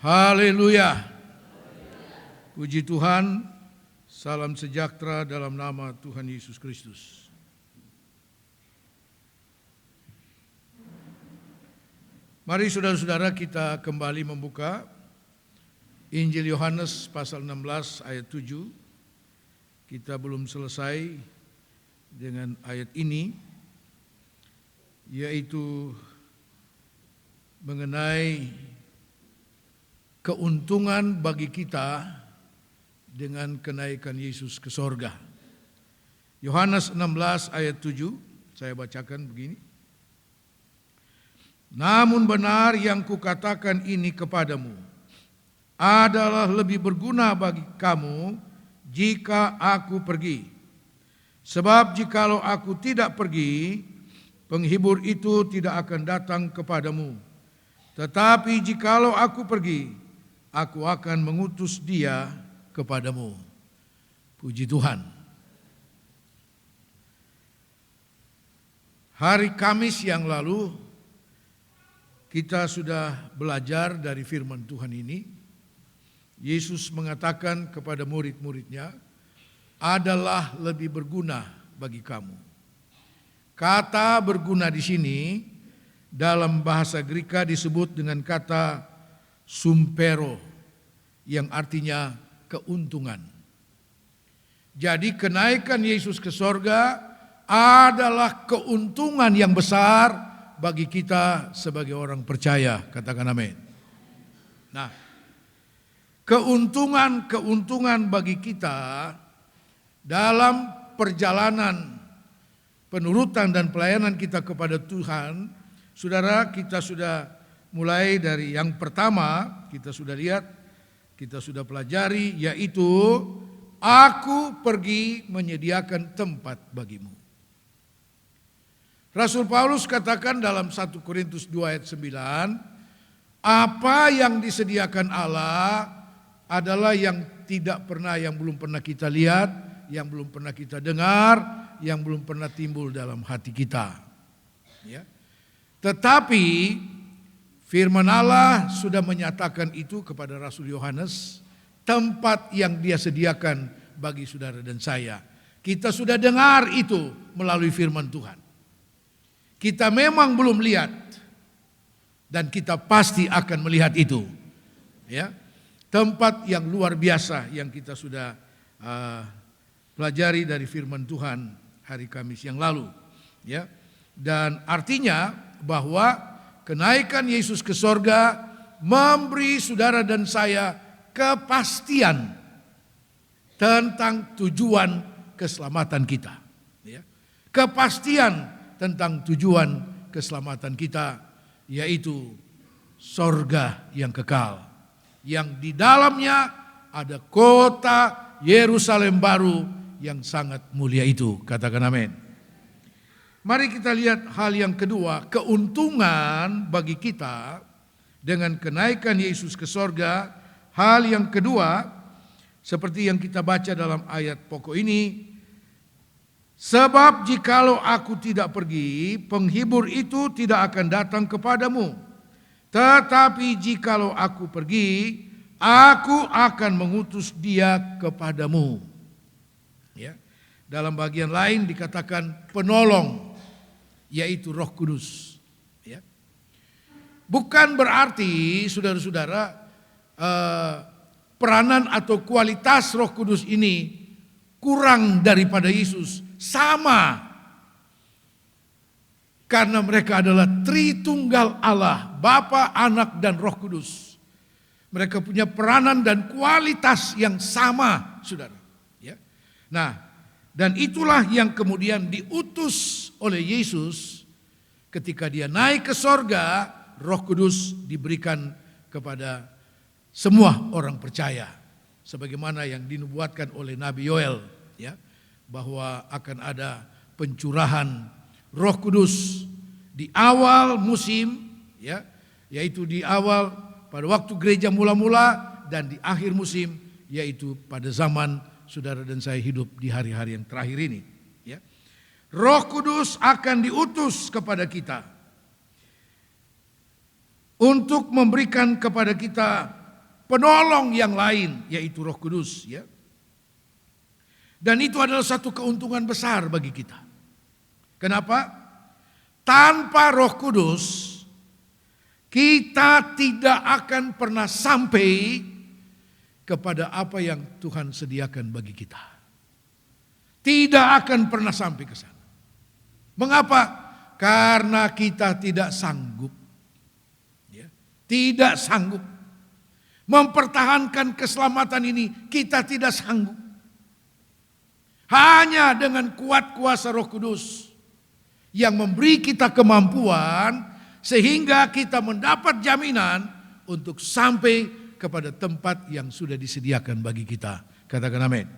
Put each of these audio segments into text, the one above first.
Haleluya. Puji Tuhan, salam sejahtera dalam nama Tuhan Yesus Kristus. Mari saudara-saudara kita kembali membuka Injil Yohanes pasal 16 ayat 7. Kita belum selesai dengan ayat ini, yaitu mengenai keuntungan bagi kita dengan kenaikan Yesus ke sorga. Yohanes 16 ayat 7, saya bacakan begini. Namun benar yang kukatakan ini kepadamu adalah lebih berguna bagi kamu jika aku pergi. Sebab jikalau aku tidak pergi, penghibur itu tidak akan datang kepadamu. Tetapi jikalau aku pergi, aku akan mengutus dia kepadamu. Puji Tuhan. Hari Kamis yang lalu kita sudah belajar dari firman Tuhan ini. Yesus mengatakan kepada murid-muridnya, adalah lebih berguna bagi kamu. Kata berguna di sini dalam bahasa Greka disebut dengan kata sumpero, yang artinya keuntungan. Jadi kenaikan Yesus ke sorga adalah keuntungan yang besar bagi kita sebagai orang percaya. Katakan amin. Nah, keuntungan bagi kita dalam perjalanan penurutan dan pelayanan kita kepada Tuhan, saudara, kita sudah mulai dari yang pertama, kita sudah lihat, kita sudah pelajari, yaitu aku pergi menyediakan tempat bagimu. Rasul Paulus katakan dalam 1 Korintus 2 ayat 9, apa yang disediakan Allah adalah yang belum pernah kita lihat, yang belum pernah kita dengar, yang belum pernah timbul dalam hati kita. Ya. Tetapi firman Allah sudah menyatakan itu kepada Rasul Yohanes, tempat yang dia sediakan bagi saudara dan saya. Kita sudah dengar itu melalui firman Tuhan. Kita memang belum lihat, dan kita pasti akan melihat itu. Ya. Tempat yang luar biasa yang kita sudah pelajari dari firman Tuhan hari Kamis yang lalu. Ya. Dan artinya bahwa kenaikan Yesus ke sorga memberi saudara dan saya kepastian tentang tujuan keselamatan kita. Ya. Kepastian tentang tujuan keselamatan kita, yaitu sorga yang kekal, yang di dalamnya ada kota Yerusalem baru yang sangat mulia itu. Katakan amin. Mari kita lihat hal yang kedua, keuntungan bagi kita dengan kenaikan Yesus ke sorga. Hal yang kedua, seperti yang kita baca dalam ayat pokok ini, sebab jikalau aku tidak pergi, penghibur itu tidak akan datang kepadamu. Tetapi jikalau aku pergi, aku akan mengutus dia kepadamu. Ya. Dalam bagian lain dikatakan penolong, yaitu Roh Kudus. Ya. Bukan berarti saudara-saudara peranan atau kualitas Roh Kudus ini kurang daripada Yesus. Sama. Karena mereka adalah Tritunggal Allah, Bapa, Anak, dan Roh Kudus. Mereka punya peranan dan kualitas yang sama, saudara. Ya. Nah, dan itulah yang kemudian diutus oleh Yesus ketika dia naik ke sorga. Roh Kudus diberikan kepada semua orang percaya, sebagaimana yang dinubuatkan oleh Nabi Yoel, ya, bahwa akan ada pencurahan Roh Kudus di awal musim, ya, yaitu di awal pada waktu gereja mula-mula, dan di akhir musim, yaitu pada zaman saudara dan saya hidup di hari-hari yang terakhir ini. Ya. Roh Kudus akan diutus kepada kita untuk memberikan kepada kita penolong yang lain, yaitu Roh Kudus, ya. Dan itu adalah satu keuntungan besar bagi kita. Kenapa? Tanpa Roh Kudus kita tidak akan pernah sampai kepada apa yang Tuhan sediakan bagi kita. Tidak akan pernah sampai ke sana. Mengapa? Karena kita tidak sanggup. Ya, tidak sanggup. Mempertahankan keselamatan ini kita tidak sanggup. Hanya dengan kuat kuasa Roh Kudus yang memberi kita kemampuan sehingga kita mendapat jaminan untuk sampai kepada tempat yang sudah disediakan bagi kita. Katakan amin.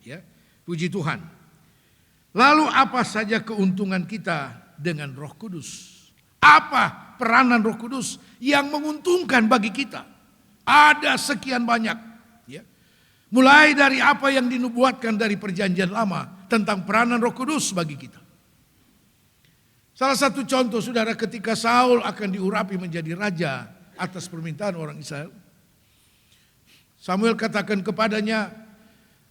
Ya, puji Tuhan. Lalu apa saja keuntungan kita dengan Roh Kudus? Apa peranan Roh Kudus yang menguntungkan bagi kita? Ada sekian banyak. Ya. Mulai dari apa yang dinubuatkan dari perjanjian lama tentang peranan Roh Kudus bagi kita. Salah satu contoh, saudara, ketika Saul akan diurapi menjadi raja atas permintaan orang Israel, Samuel katakan kepadanya,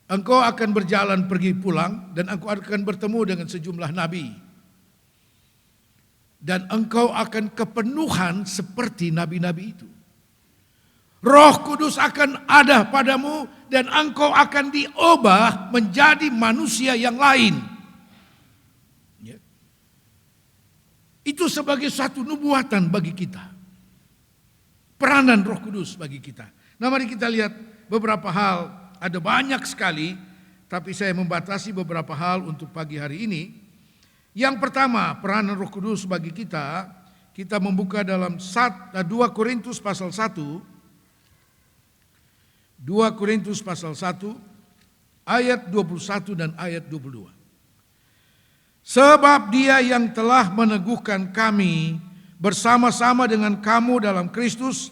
engkau akan berjalan pergi pulang dan engkau akan bertemu dengan sejumlah nabi. Dan engkau akan kepenuhan seperti nabi-nabi itu. Roh Kudus akan ada padamu dan engkau akan diubah menjadi manusia yang lain. Itu sebagai satu nubuatan bagi kita. Peranan Roh Kudus bagi kita. Nah, mari kita lihat beberapa hal. Ada banyak sekali, tapi saya membatasi beberapa hal untuk pagi hari ini. Yang pertama, peranan Roh Kudus bagi kita. Kita membuka dalam 2 Korintus pasal 1. 2 Korintus pasal 1 ayat 21 dan ayat 22. Sebab Dia yang telah meneguhkan kami bersama-sama dengan kamu dalam Kristus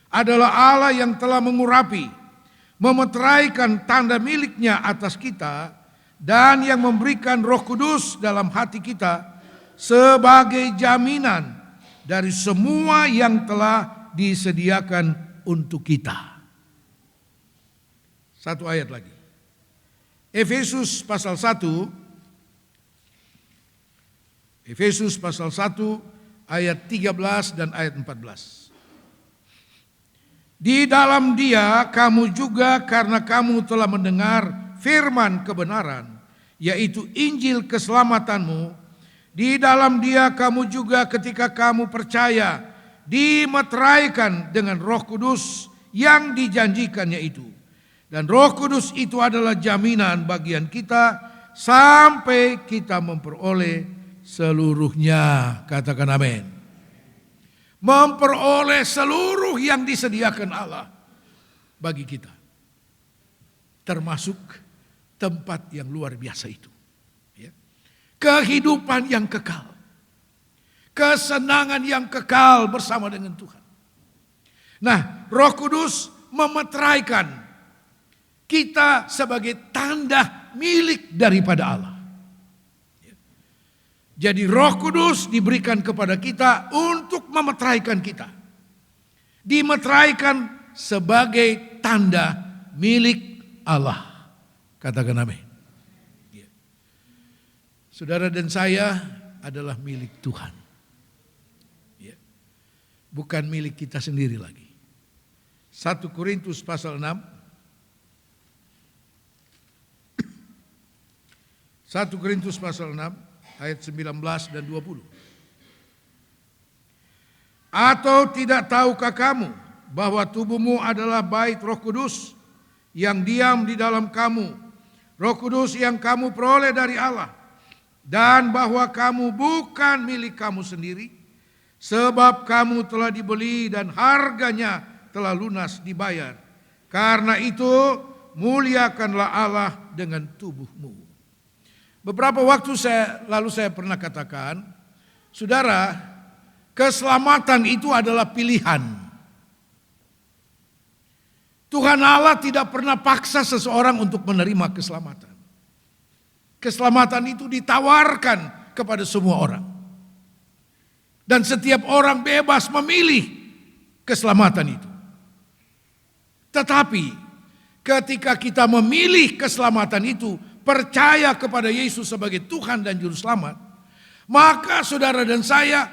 adalah Allah yang telah mengurapi, memeteraikan tanda miliknya atas kita dan yang memberikan Roh Kudus dalam hati kita sebagai jaminan dari semua yang telah disediakan untuk kita. Satu ayat lagi. Efesus pasal 1 ayat 13 dan ayat 14. Di dalam Dia kamu juga karena kamu telah mendengar firman kebenaran, yaitu Injil keselamatanmu. Di dalam Dia kamu juga ketika kamu percaya dimeteraikan dengan Roh Kudus yang dijanjikannya itu. Dan Roh Kudus itu adalah jaminan bagian kita sampai kita memperoleh seluruhnya. Katakan amin. Memperoleh seluruh yang disediakan Allah bagi kita. Termasuk tempat yang luar biasa itu. Ya. Kehidupan yang kekal. Kesenangan yang kekal bersama dengan Tuhan. Nah, Roh Kudus memeteraikan kita sebagai tanda milik daripada Allah. Jadi Roh Kudus diberikan kepada kita untuk memeteraikan kita. Dimeteraikan sebagai tanda milik Allah. Katakan amin. Ya. Saudara dan saya adalah milik Tuhan. Ya. Bukan milik kita sendiri lagi. 1 Korintus pasal 6. 1 Korintus pasal 6. Ayat 19 dan 20. Atau tidak tahukah kamu bahwa tubuhmu adalah bait Roh Kudus yang diam di dalam kamu, Roh Kudus yang kamu peroleh dari Allah, dan bahwa kamu bukan milik kamu sendiri, sebab kamu telah dibeli dan harganya telah lunas dibayar. Karena itu muliakanlah Allah dengan tubuhmu. Beberapa waktu lalu saya pernah katakan, saudara, keselamatan itu adalah pilihan. Tuhan Allah tidak pernah paksa seseorang untuk menerima keselamatan. Keselamatan itu ditawarkan kepada semua orang. Dan setiap orang bebas memilih keselamatan itu. Tetapi ketika kita memilih keselamatan itu, percaya kepada Yesus sebagai Tuhan dan Juru Selamat, maka saudara dan saya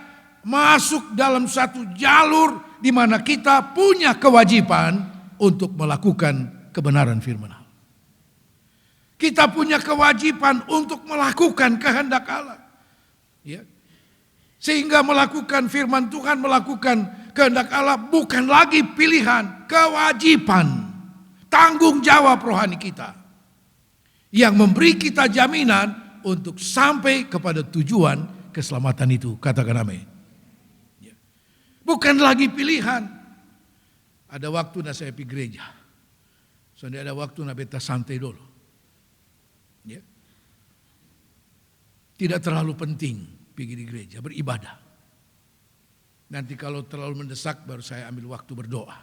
masuk dalam satu jalur di mana kita punya kewajiban untuk melakukan kebenaran firman Allah. Kita punya kewajiban untuk melakukan kehendak Allah. Ya. Sehingga melakukan firman Tuhan, melakukan kehendak Allah bukan lagi pilihan, kewajiban, tanggung jawab rohani kita. Yang memberi kita jaminan untuk sampai kepada tujuan keselamatan itu. Katakan amin. Ya. Bukan lagi pilihan. Ada waktu saya pergi gereja. Soalnya ada waktu beta santai dulu. Ya. Tidak terlalu penting pergi di gereja, beribadah. Nanti kalau terlalu mendesak baru saya ambil waktu berdoa.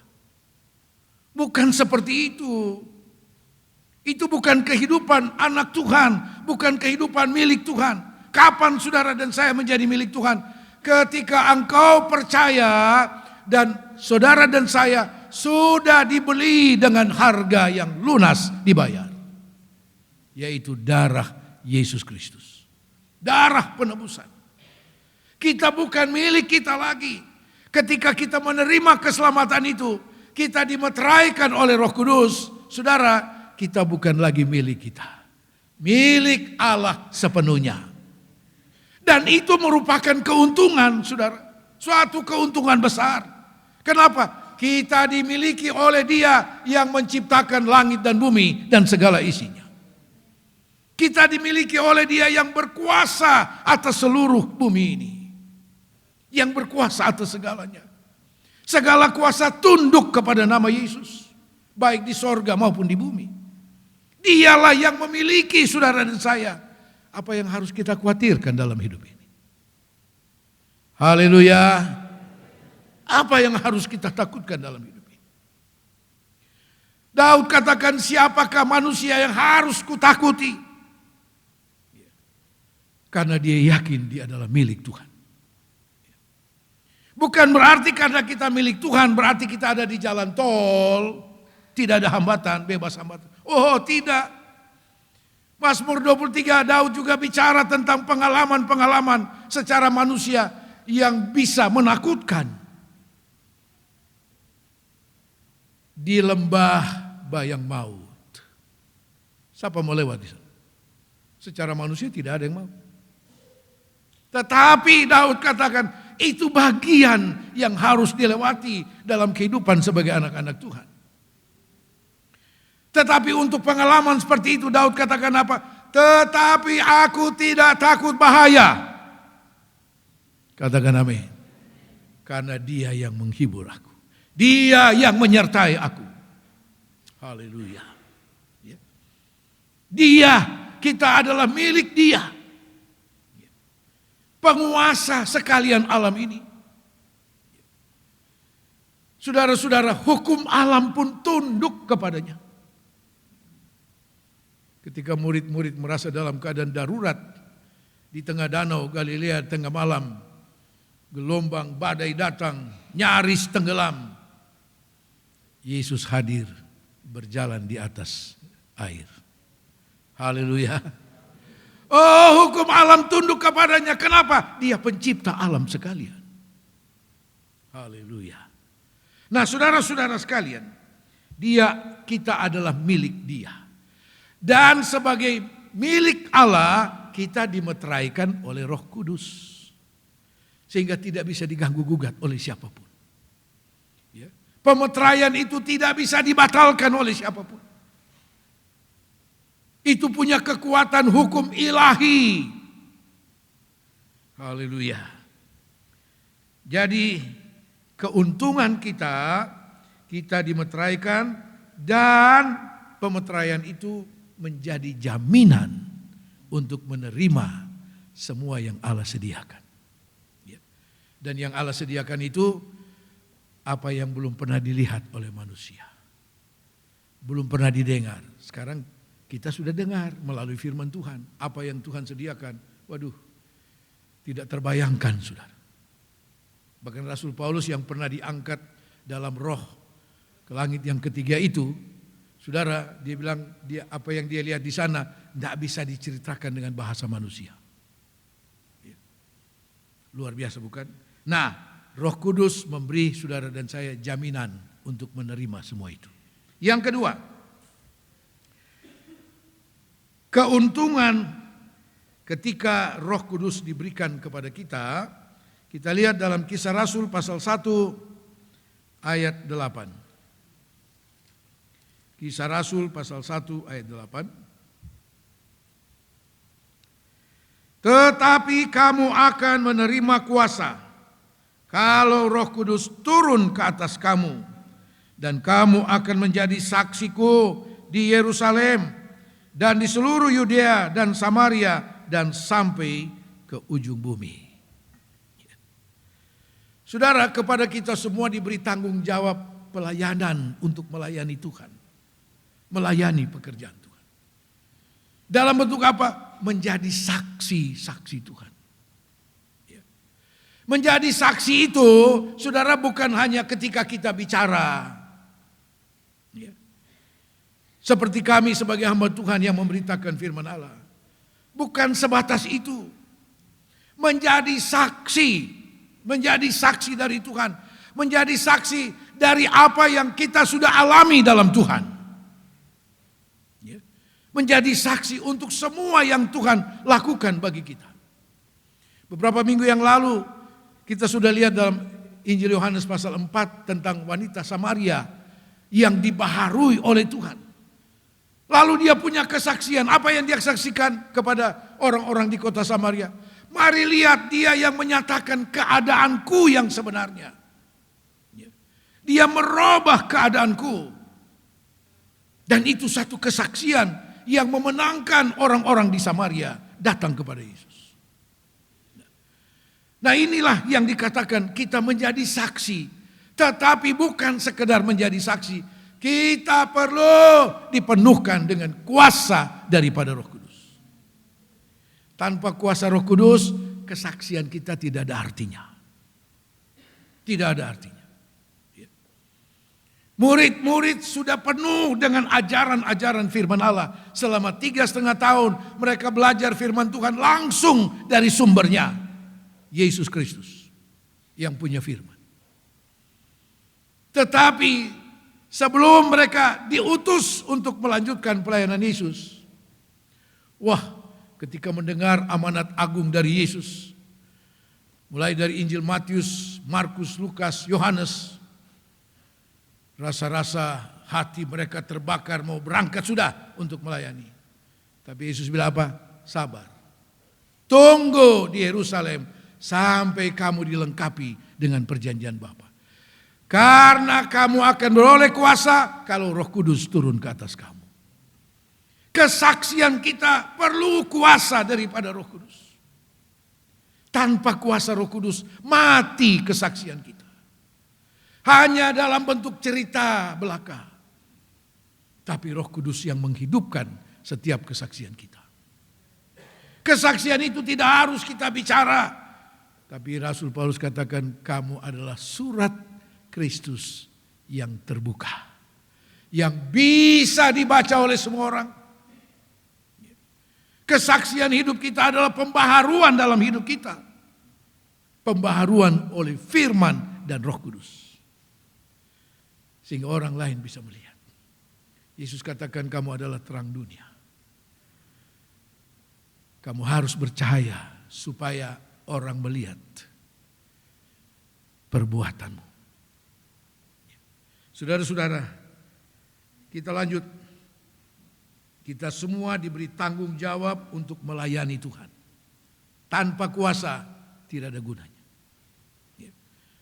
Bukan seperti itu. Itu bukan kehidupan anak Tuhan, bukan kehidupan milik Tuhan. Kapan saudara dan saya menjadi milik Tuhan? Ketika engkau percaya dan saudara dan saya sudah dibeli dengan harga yang lunas dibayar. Yaitu darah Yesus Kristus. Darah penebusan. Kita bukan milik kita lagi. Ketika kita menerima keselamatan itu, kita dimeteraikan oleh Roh Kudus. Saudara, kita bukan lagi milik kita. Milik Allah sepenuhnya. Dan itu merupakan keuntungan, saudara. Suatu keuntungan besar. Kenapa? Kita dimiliki oleh Dia yang menciptakan langit dan bumi dan segala isinya. Kita dimiliki oleh Dia yang berkuasa atas seluruh bumi ini. Yang berkuasa atas segalanya. Segala kuasa tunduk kepada nama Yesus. Baik di sorga maupun di bumi. Dialah yang memiliki saudara dan saya. Apa yang harus kita khawatirkan dalam hidup ini? Haleluya. Apa yang harus kita takutkan dalam hidup ini? Daud katakan, siapakah manusia yang harus kutakuti? Karena dia yakin dia adalah milik Tuhan. Bukan berarti karena kita milik Tuhan, berarti kita ada di jalan tol, tidak ada hambatan, bebas hambatan. Oh tidak. Mazmur 23 Daud juga bicara tentang pengalaman-pengalaman secara manusia yang bisa menakutkan. Di lembah bayang maut. Siapa mau lewat di sana? Secara manusia tidak ada yang mau. Tetapi Daud katakan, itu bagian yang harus dilewati dalam kehidupan sebagai anak-anak Tuhan. Tetapi untuk pengalaman seperti itu Daud katakan apa? Tetapi aku tidak takut bahaya. Katakan amin. Karena Dia yang menghibur aku. Dia yang menyertai aku. Haleluya. Dia, kita adalah milik Dia. Penguasa sekalian alam ini. Saudara-saudara, hukum alam pun tunduk kepadanya. Ketika murid-murid merasa dalam keadaan darurat di tengah danau Galilea tengah malam, gelombang badai datang, nyaris tenggelam. Yesus hadir berjalan di atas air. Haleluya. Oh, hukum alam tunduk kepadanya. Kenapa? Dia pencipta alam sekalian. Haleluya. Nah, saudara-saudara sekalian, kita adalah milik Dia. Dan sebagai milik Allah, kita dimeteraikan oleh Roh Kudus. Sehingga tidak bisa diganggu-gugat oleh siapapun. Ya. Pemeteraian itu tidak bisa dibatalkan oleh siapapun. Itu punya kekuatan hukum ilahi. Haleluya. Jadi keuntungan kita dimeteraikan dan pemeteraian itu menjadi jaminan untuk menerima semua yang Allah sediakan. Dan yang Allah sediakan itu apa yang belum pernah dilihat oleh manusia. Belum pernah didengar. Sekarang kita sudah dengar melalui firman Tuhan. Apa yang Tuhan sediakan. Waduh, tidak terbayangkan saudara. Bahkan Rasul Paulus yang pernah diangkat dalam roh ke langit yang ketiga itu, saudara, dia bilang apa yang dia lihat di sana tidak bisa diceritakan dengan bahasa manusia. Luar biasa bukan? Nah, Roh Kudus memberi saudara dan saya jaminan untuk menerima semua itu. Yang kedua, keuntungan ketika Roh Kudus diberikan kepada kita, kita lihat dalam Kisah Rasul pasal 1 ayat 8. Kisah Rasul pasal 1 ayat 8. Tetapi kamu akan menerima kuasa kalau Roh Kudus turun ke atas kamu, dan kamu akan menjadi saksiku di Yerusalem dan di seluruh Yudea dan Samaria dan sampai ke ujung bumi. Saudara, kepada kita semua diberi tanggung jawab pelayanan untuk melayani Tuhan, melayani pekerjaan Tuhan. Dalam bentuk apa? Menjadi saksi-saksi Tuhan. Menjadi saksi itu, saudara, bukan hanya ketika kita bicara. Seperti kami sebagai hamba Tuhan yang memberitakan firman Allah. Bukan sebatas itu. Menjadi saksi dari Tuhan. Menjadi saksi dari apa yang kita sudah alami dalam Tuhan. Menjadi saksi untuk semua yang Tuhan lakukan bagi kita. Beberapa minggu yang lalu kita sudah lihat dalam Injil Yohanes pasal 4 tentang wanita Samaria yang dibaharui oleh Tuhan. Lalu dia punya kesaksian. Apa yang dia saksikan kepada orang-orang di kota Samaria? Mari lihat dia yang menyatakan keadaanku yang sebenarnya. Dia merubah keadaanku. Dan itu satu kesaksian yang memenangkan orang-orang di Samaria datang kepada Yesus. Nah, inilah yang dikatakan kita menjadi saksi. Tetapi bukan sekedar menjadi saksi. Kita perlu dipenuhkan dengan kuasa daripada Roh Kudus. Tanpa kuasa Roh Kudus, kesaksian kita tidak ada artinya. Tidak ada artinya. Murid-murid sudah penuh dengan ajaran-ajaran firman Allah. Selama 3,5 tahun mereka belajar firman Tuhan langsung dari sumbernya. Yesus Kristus yang punya firman. Tetapi sebelum mereka diutus untuk melanjutkan pelayanan Yesus. Wah, ketika mendengar amanat agung dari Yesus. Mulai dari Injil Matius, Markus, Lukas, Yohanes. Rasa-rasa hati mereka terbakar mau berangkat sudah untuk melayani. Tapi Yesus bilang apa? Sabar. Tunggu di Yerusalem sampai kamu dilengkapi dengan perjanjian Bapa. Karena kamu akan beroleh kuasa kalau Roh Kudus turun ke atas kamu. Kesaksian kita perlu kuasa daripada Roh Kudus. Tanpa kuasa Roh Kudus mati kesaksian kita. Hanya dalam bentuk cerita belaka. Tapi Roh Kudus yang menghidupkan setiap kesaksian kita. Kesaksian itu tidak harus kita bicara. Tapi Rasul Paulus katakan kamu adalah surat Kristus yang terbuka. Yang bisa dibaca oleh semua orang. Kesaksian hidup kita adalah pembaharuan dalam hidup kita. Pembaharuan oleh firman dan Roh Kudus. Sehingga orang lain bisa melihat. Yesus katakan kamu adalah terang dunia. Kamu harus bercahaya supaya orang melihat perbuatanmu. Saudara-saudara, kita lanjut. Kita semua diberi tanggung jawab untuk melayani Tuhan. Tanpa kuasa tidak ada gunanya.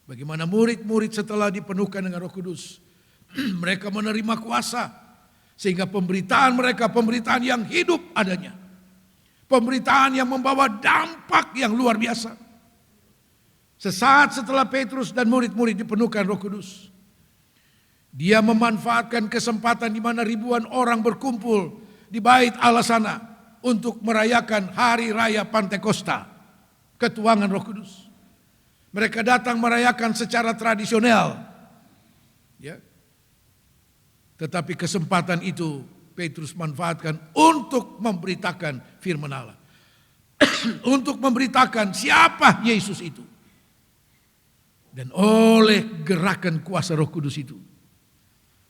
Bagaimana murid-murid setelah dipenuhkan dengan Roh Kudus. Mereka menerima kuasa. Sehingga pemberitaan mereka pemberitaan yang hidup adanya. Pemberitaan yang membawa dampak yang luar biasa. Sesaat setelah Petrus dan murid-murid dipenuhkan Roh Kudus. Dia memanfaatkan kesempatan di mana ribuan orang berkumpul di bait Allah sana untuk merayakan hari raya Pantekosta, ketuangan Roh Kudus. Mereka datang merayakan secara tradisional. Ya. Tetapi kesempatan itu Petrus manfaatkan untuk memberitakan firman Allah. Untuk memberitakan siapa Yesus itu. Dan oleh gerakan kuasa Roh Kudus itu,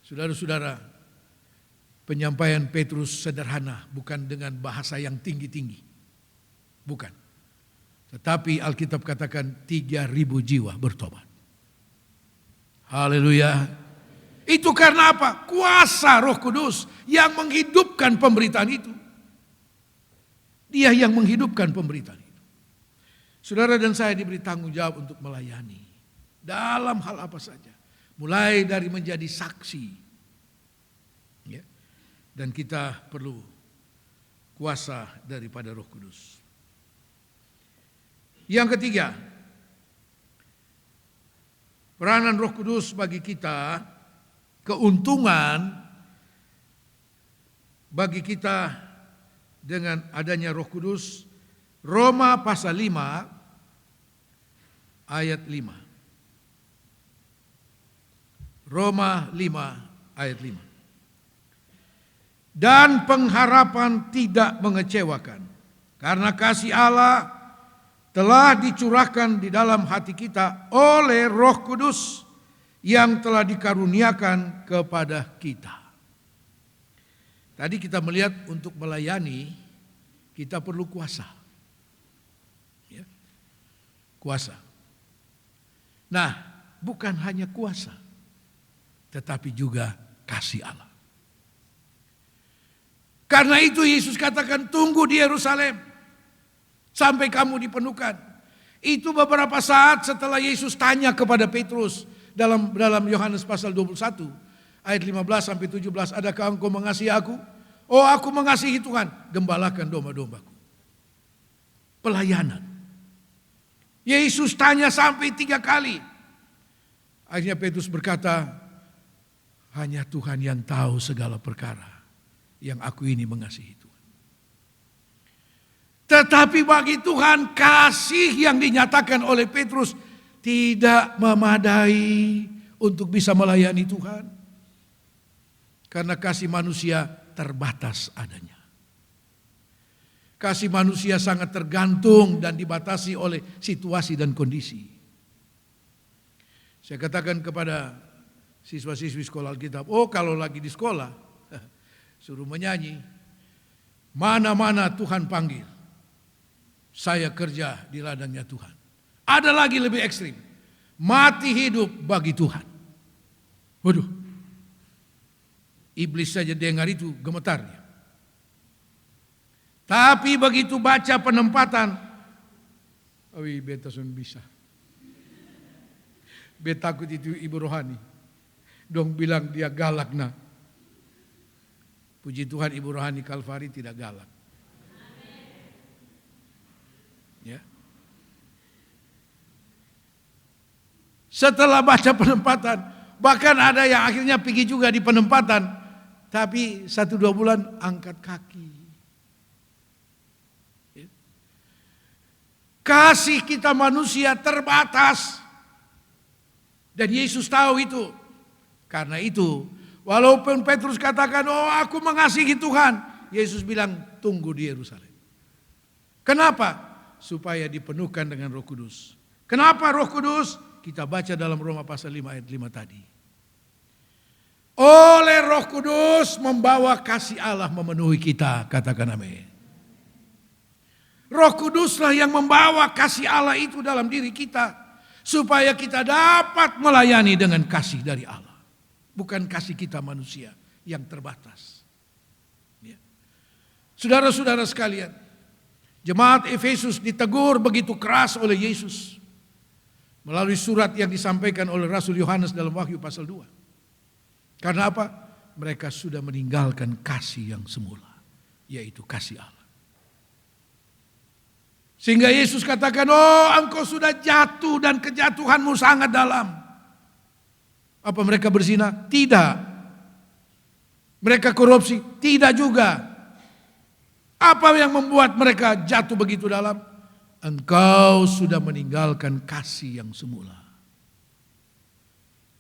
saudara-saudara, penyampaian Petrus sederhana, bukan dengan bahasa yang tinggi-tinggi. Bukan. Tetapi Alkitab katakan 3.000 jiwa bertobat. Haleluya. Itu karena apa? Kuasa Roh Kudus yang menghidupkan pemberitaan itu. Dia yang menghidupkan pemberitaan itu. Saudara dan saya diberi tanggung jawab untuk melayani. Dalam hal apa saja. Mulai dari menjadi saksi. Ya. Dan kita perlu kuasa daripada Roh Kudus. Yang ketiga, peranan Roh Kudus bagi kita, keuntungan bagi kita dengan adanya Roh Kudus. Roma pasal 5 ayat 5. Roma 5 ayat 5. Dan pengharapan tidak mengecewakan, karena kasih Allah telah dicurahkan di dalam hati kita oleh Roh Kudus yang telah dikaruniakan kepada kita. Tadi kita melihat untuk melayani kita perlu kuasa. Ya. Kuasa. Nah, bukan hanya kuasa, tetapi juga kasih Allah. Karena itu Yesus katakan, tunggu di Yerusalem sampai kamu dipenuhkan. Itu beberapa saat setelah Yesus tanya kepada Petrus dalam Yohanes pasal 21 ayat 15 sampai 17, adakah engkau mengasihi aku? Oh, aku mengasihi Tuhan, gembalakan domba-dombaku. Pelayanan. Yesus tanya sampai 3 kali. Akhirnya Petrus berkata, hanya Tuhan yang tahu segala perkara, yang aku ini mengasihi Tuhan. Tetapi bagi Tuhan, kasih yang dinyatakan oleh Petrus tidak memadai untuk bisa melayani Tuhan. Karena kasih manusia terbatas adanya. Kasih manusia sangat tergantung dan dibatasi oleh situasi dan kondisi. Saya katakan kepada siswa-siswi sekolah Alkitab, oh kalau lagi di sekolah, suruh menyanyi, mana-mana Tuhan panggil, saya kerja di ladangnya Tuhan. Ada lagi lebih ekstrim, mati hidup bagi Tuhan. Waduh, iblis saja dengar itu gemetar dia. Tapi begitu baca penempatan, beta sun bisa. Beta takut itu ibu rohani. Dong bilang dia galak nah. Puji Tuhan ibu rohani Kalvari tidak galak. Ya. Setelah baca penempatan, bahkan ada yang akhirnya pergi juga di penempatan, tapi 1-2 bulan angkat kaki. Ya. Kasih kita manusia terbatas. Dan Yesus tahu itu. Karena itu, walaupun Petrus katakan, oh aku mengasihi Tuhan, Yesus bilang, tunggu di Yerusalem. Kenapa? Supaya dipenuhkan dengan Roh Kudus. Kenapa Roh Kudus? Kita baca dalam Roma pasal 5 ayat 5 tadi. Oleh Roh Kudus membawa kasih Allah memenuhi kita, katakan amin. Roh Kuduslah yang membawa kasih Allah itu dalam diri kita. Supaya kita dapat melayani dengan kasih dari Allah. Bukan kasih kita manusia yang terbatas. Ya. Saudara-saudara sekalian, jemaat Efesus ditegur begitu keras oleh Yesus. Melalui surat yang disampaikan oleh Rasul Yohanes dalam Wahyu pasal 2. Karena apa? Mereka sudah meninggalkan kasih yang semula. Yaitu kasih Allah. Sehingga Yesus katakan, oh engkau sudah jatuh dan kejatuhanmu sangat dalam. Apa mereka berzina? Tidak. Mereka korupsi? Tidak juga. Apa yang membuat mereka jatuh begitu dalam? Engkau sudah meninggalkan kasih yang semula.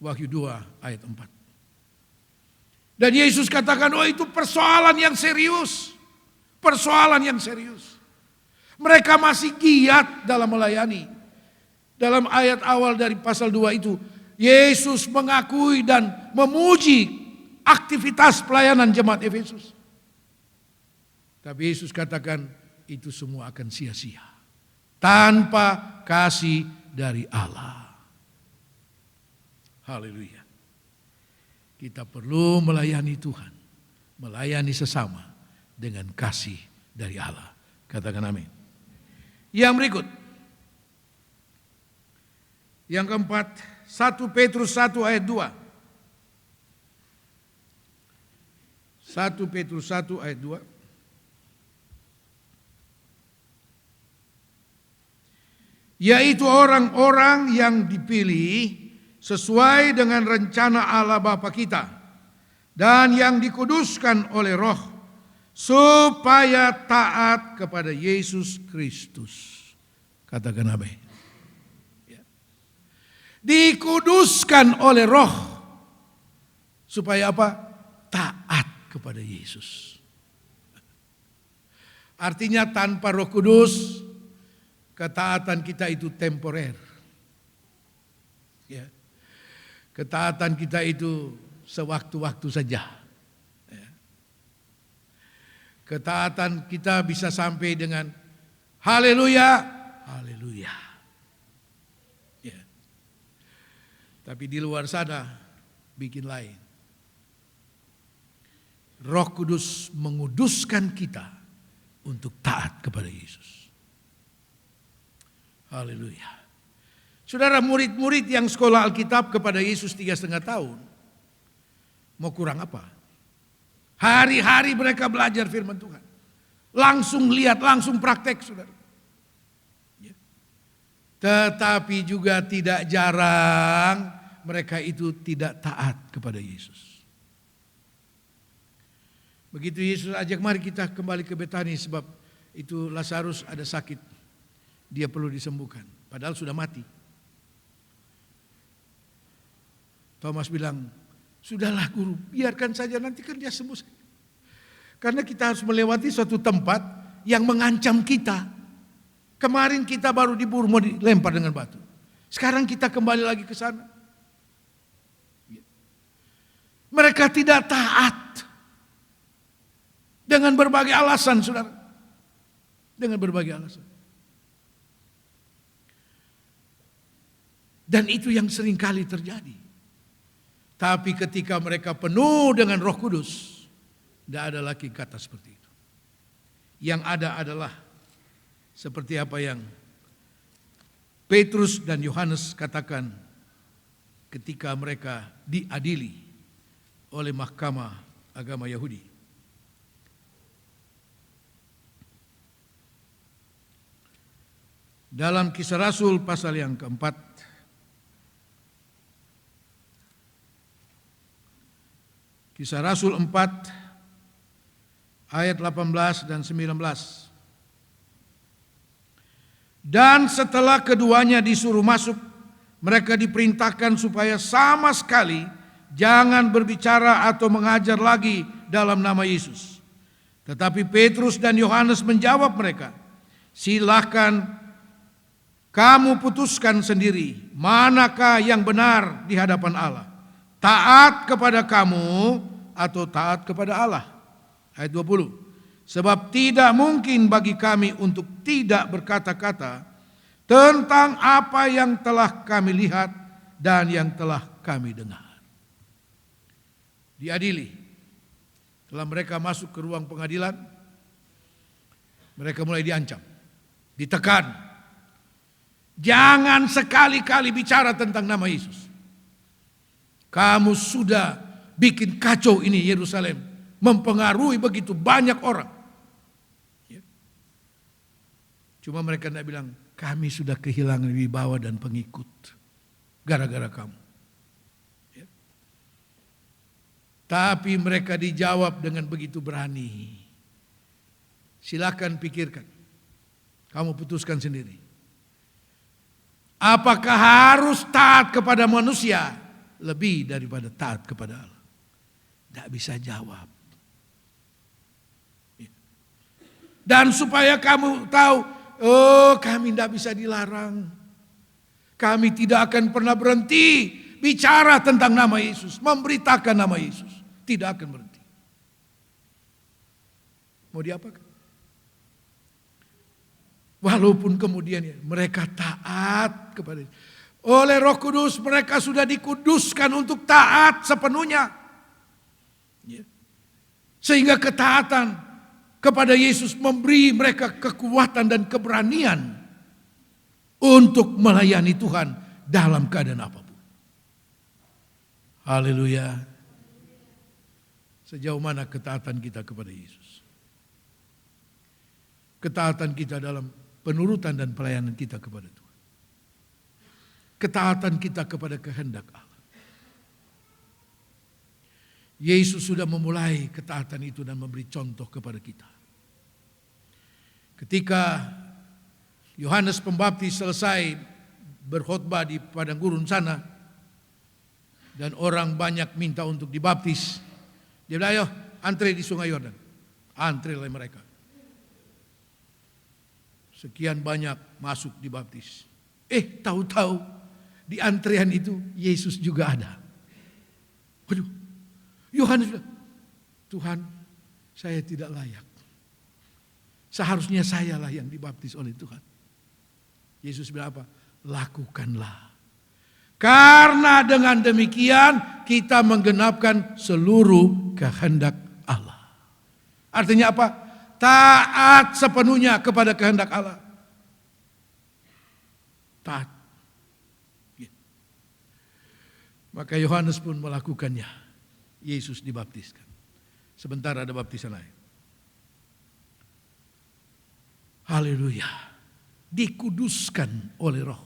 Wahyu 2 ayat 4. Dan Yesus katakan, oh itu persoalan yang serius. Persoalan yang serius. Mereka masih giat dalam melayani. Dalam ayat awal dari pasal 2 itu, Yesus mengakui dan memuji aktivitas pelayanan jemaat Efesus. Tapi Yesus katakan itu semua akan sia-sia tanpa kasih dari Allah. Haleluya. Kita perlu melayani Tuhan, melayani sesama dengan kasih dari Allah. Katakan amin. Yang berikut. Yang keempat, 1 Petrus 1 ayat 2. 1 Petrus 1 ayat 2. Yaitu orang-orang yang dipilih sesuai dengan rencana Allah Bapa kita dan yang dikuduskan oleh Roh supaya taat kepada Yesus Kristus. Katakan amin. Dikuduskan oleh Roh supaya apa? Taat kepada Yesus. Artinya tanpa Roh Kudus ketaatan kita itu temporer. Ya. Ketaatan kita itu sewaktu-waktu saja. Ya. Ketaatan kita bisa sampai dengan haleluya, haleluya. Ya. Tapi di luar sana bikin lain. Roh Kudus menguduskan kita untuk taat kepada Yesus. Haleluya. Saudara, murid-murid yang sekolah Alkitab kepada Yesus 3,5 tahun, mau kurang apa? Hari-hari mereka belajar firman Tuhan. Langsung lihat, langsung praktek, saudara. Ya. Tetapi juga tidak jarang mereka itu tidak taat kepada Yesus. Begitu Yesus ajak, mari kita kembali ke Betani sebab itu Lazarus ada sakit. Dia perlu disembuhkan, padahal sudah mati. Thomas bilang, sudahlah guru, biarkan saja, nanti kan dia sembuh. Karena kita harus melewati suatu tempat yang mengancam kita. Kemarin kita baru diburu, mau dilempar dengan batu. Sekarang kita kembali lagi ke sana. Mereka tidak taat. Dengan berbagai alasan, saudara. Dengan berbagai alasan. Dan itu yang sering kali terjadi. Tapi ketika mereka penuh dengan Roh Kudus, tidak ada lagi kata seperti itu. Yang ada adalah seperti apa yang Petrus dan Yohanes katakan ketika mereka diadili oleh mahkamah agama Yahudi. Dalam Kisah Rasul pasal yang keempat, Kisah Rasul 4 ayat 18 dan 19. Dan setelah keduanya disuruh masuk, mereka diperintahkan supaya sama sekali jangan berbicara atau mengajar lagi dalam nama Yesus. Tetapi Petrus dan Yohanes menjawab mereka, silakan kamu putuskan sendiri manakah yang benar di hadapan Allah. Taat kepada kamu atau taat kepada Allah. Ayat 20. Sebab tidak mungkin bagi kami untuk tidak berkata-kata tentang apa yang telah kami lihat dan yang telah kami dengar. Diadili. Setelah mereka masuk ke ruang pengadilan, mereka mulai diancam, ditekan. Jangan sekali-kali bicara tentang nama Yesus. Kamu sudah bikin kacau ini Yerusalem, mempengaruhi begitu banyak orang. Ya. Cuma mereka tidak bilang, kami sudah kehilangan wibawa dan pengikut gara-gara kamu. Ya. Tapi mereka dijawab dengan begitu berani. Silakan pikirkan, kamu putuskan sendiri. Apakah harus taat kepada manusia lebih daripada taat kepada Allah? tidak bisa jawab. Dan supaya kamu tahu, oh kami tidak bisa dilarang. Kami tidak akan pernah berhenti bicara tentang nama Yesus, memberitakan nama Yesus. Tidak akan berhenti. Mau diapakan? Walaupun kemudian mereka taat kepada Yesus. Oleh Roh Kudus mereka sudah dikuduskan untuk taat sepenuhnya. Sehingga ketaatan kepada Yesus memberi mereka kekuatan dan keberanian untuk melayani Tuhan dalam keadaan apapun. Haleluya. Sejauh mana ketaatan kita kepada Yesus? Ketaatan kita dalam penurutan dan pelayanan kita kepada Tuhan. Ketaatan kita kepada kehendak Allah. Yesus sudah memulai ketaatan itu dan memberi contoh kepada kita. Ketika Yohanes Pembaptis selesai berkhotbah di padang gurun sana dan orang banyak minta untuk dibaptis, dia bilang, ayo antre di Sungai Yordan. Antre oleh mereka. Sekian banyak masuk dibaptis. Tahu-tahu di antrean itu Yesus juga ada. Waduh, Yohanes bilang, Tuhan, saya tidak layak. Seharusnya sayalah yang dibaptis oleh Tuhan. Yesus bilang apa? Lakukanlah. Karena dengan demikian kita menggenapkan seluruh kehendak Allah. Artinya apa? Taat sepenuhnya kepada kehendak Allah. Taat. Maka Yohanes pun melakukannya. Yesus dibaptiskan. Sebentar ada baptisan lain. Haleluya. Dikuduskan oleh Roh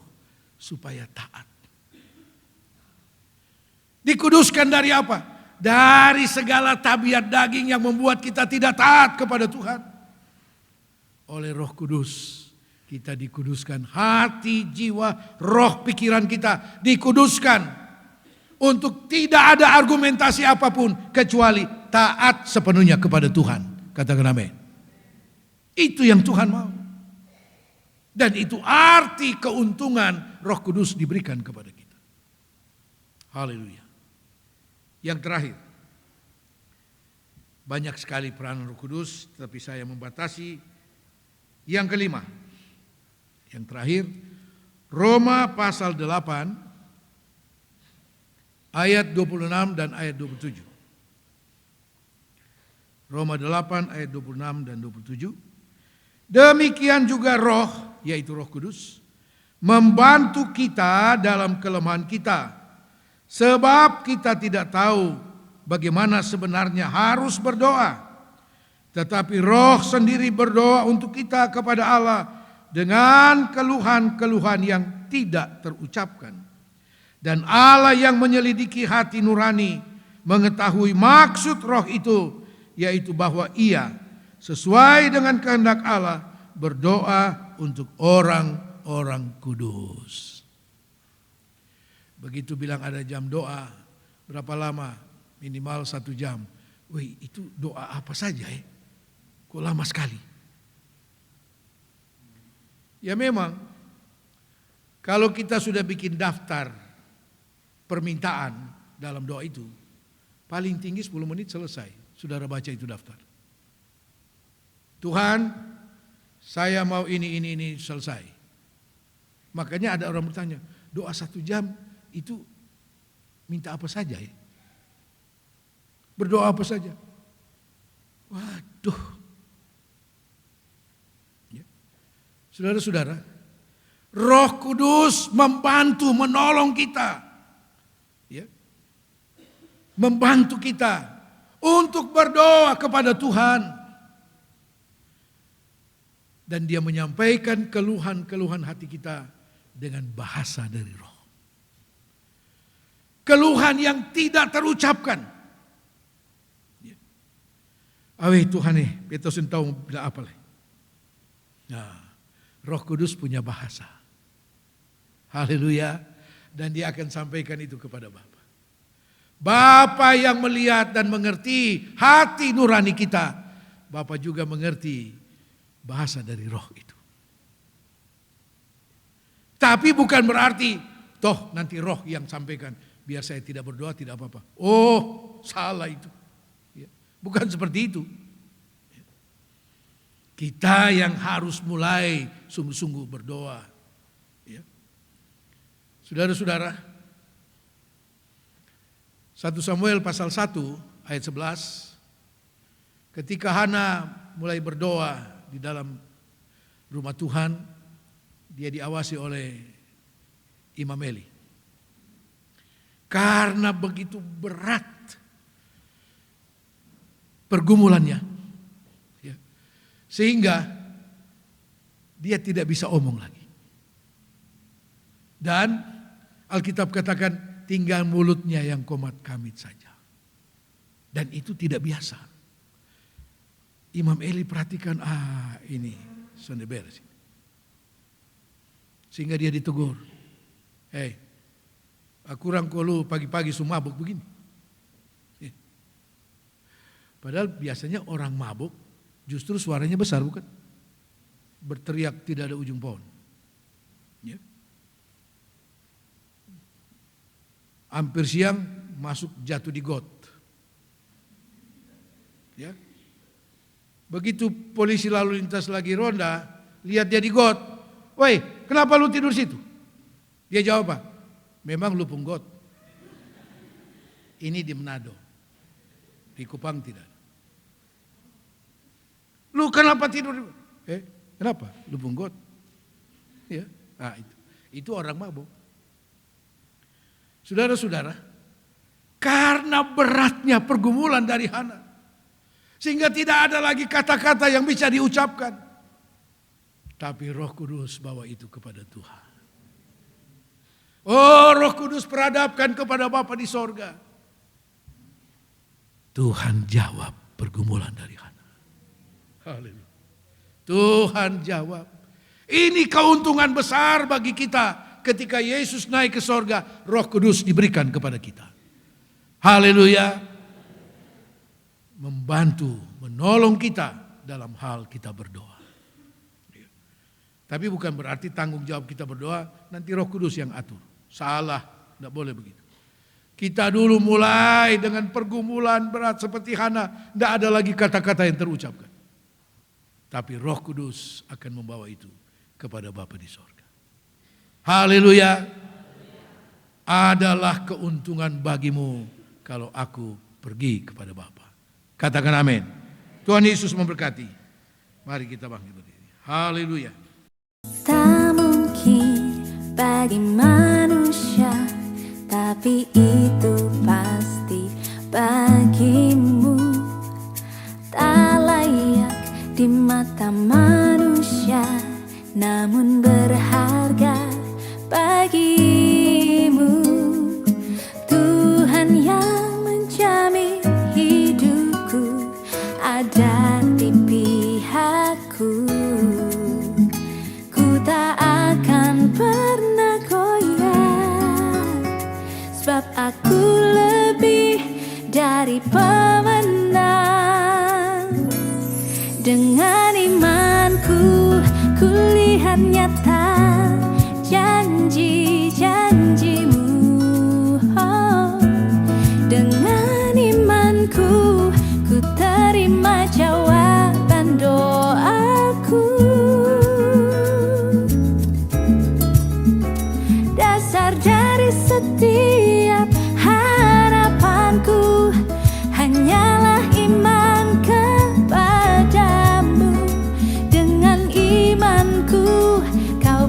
supaya taat. Dikuduskan dari apa? Dari segala tabiat daging yang membuat kita tidak taat kepada Tuhan. Oleh Roh Kudus kita dikuduskan. Hati, jiwa, roh, pikiran kita dikuduskan. Untuk tidak ada argumentasi apapun kecuali taat sepenuhnya kepada Tuhan. Katakan amin. Itu yang Tuhan mau. Dan itu arti keuntungan Roh Kudus diberikan kepada kita. Haleluya. Yang terakhir. Banyak sekali peranan Roh Kudus, tapi saya membatasi. Yang kelima. Yang terakhir. Roma pasal 8. Ayat 26 dan ayat 27. Roma 8 ayat 26 dan 27. Demikian juga Roh, yaitu Roh Kudus, membantu kita dalam kelemahan kita. Sebab kita tidak tahu bagaimana sebenarnya harus berdoa. Tetapi Roh sendiri berdoa untuk kita kepada Allah dengan keluhan-keluhan yang tidak terucapkan. Dan Allah yang menyelidiki hati nurani mengetahui maksud Roh itu, yaitu bahwa Ia sesuai dengan kehendak Allah berdoa untuk orang-orang kudus. Begitu bilang ada jam doa, berapa lama? Minimal 1 jam. Wih, itu doa apa saja ya? Kok lama sekali? Ya memang, kalau kita sudah bikin daftar permintaan dalam doa itu, paling tinggi 10 menit selesai. Saudara baca itu daftar. Tuhan, saya mau ini selesai. Makanya ada orang bertanya, doa 1 jam itu minta apa saja ya? Berdoa apa saja? Waduh. Ya. Saudara-saudara, Roh Kudus membantu, menolong kita. Ya. Membantu kita untuk berdoa kepada Tuhan. Dan Dia menyampaikan keluhan-keluhan hati kita dengan bahasa dari Roh. Keluhan yang tidak terucapkan. Ya. Awih Tuhan nih, kita tahu bilang apa lah. Nah, Roh Kudus punya bahasa. Haleluya. Dan Dia akan sampaikan itu kepada Bapa. Bapa yang melihat dan mengerti hati nurani kita, Bapa juga mengerti bahasa dari roh itu. Tapi bukan berarti, toh nanti roh yang sampaikan, biar saya tidak berdoa tidak apa-apa. Oh, salah itu. Bukan seperti itu. Kita yang harus mulai sungguh-sungguh berdoa. Saudara-saudara, 1 Samuel pasal 1 ayat 11, ketika Hana mulai berdoa di dalam rumah Tuhan, dia diawasi oleh Imam Eli. Karena begitu berat pergumulannya, sehingga dia tidak bisa omong lagi. Dan Alkitab katakan tinggal mulutnya yang komat kamit saja. Dan itu tidak biasa. Imam Eli perhatikan, ini sudah beres. Sehingga dia ditegur. Kurang kolu pagi-pagi mabuk begini. Padahal biasanya orang mabuk justru suaranya besar, bukan? Berteriak tidak ada ujung pohon. Ya. Hampir siang masuk jatuh di got. Ya. Begitu polisi lalu lintas lagi ronda, lihat dia di got. Woi, kenapa lu tidur situ? Dia jawab, Pak, memang lu punggot. Ini di Manado. Di Kupang tidak. Lu kenapa tidur? Kenapa? Lu punggot. Ya, itu orang mabuk. Saudara-saudara, karena beratnya pergumulan dari Hana, sehingga tidak ada lagi kata-kata yang bisa diucapkan. Tapi Roh Kudus bawa itu kepada Tuhan. Oh, Roh Kudus peradapkan kepada Bapa di sorga. Tuhan jawab pergumulan dari Hana. Haleluya. Tuhan jawab. Ini keuntungan besar bagi kita ketika Yesus naik ke sorga, Roh Kudus diberikan kepada kita. Haleluya. Membantu, menolong kita dalam hal kita berdoa. Tapi bukan berarti tanggung jawab kita berdoa nanti Roh Kudus yang atur. Salah, tidak boleh begitu. Kita dulu mulai dengan pergumulan berat seperti Hana, tidak ada lagi kata-kata yang terucapkan. Tapi Roh Kudus akan membawa itu kepada Bapa di sorga. Haleluya. Adalah keuntungan bagimu kalau aku pergi kepada Bapa. Katakan amin. Tuhan Yesus memberkati. Mari kita bangkit berdiri. Haleluya. Tak mungkin bagi manusia, tapi itu pasti bagimu. Tak layak di mata manusia, namun berharga bagimu. Tuhan yang menjamin hidupku ada di pihakku. Ku tak akan pernah goyah, sebab aku lebih dari pemenang. Dengan imanku ku lihat nyata janji-janjimu. Oh, dengan imanku ku terima jawaban doaku. Dasar dari setiap harapanku hanyalah iman kepadamu. Dengan imanku kau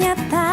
nyata.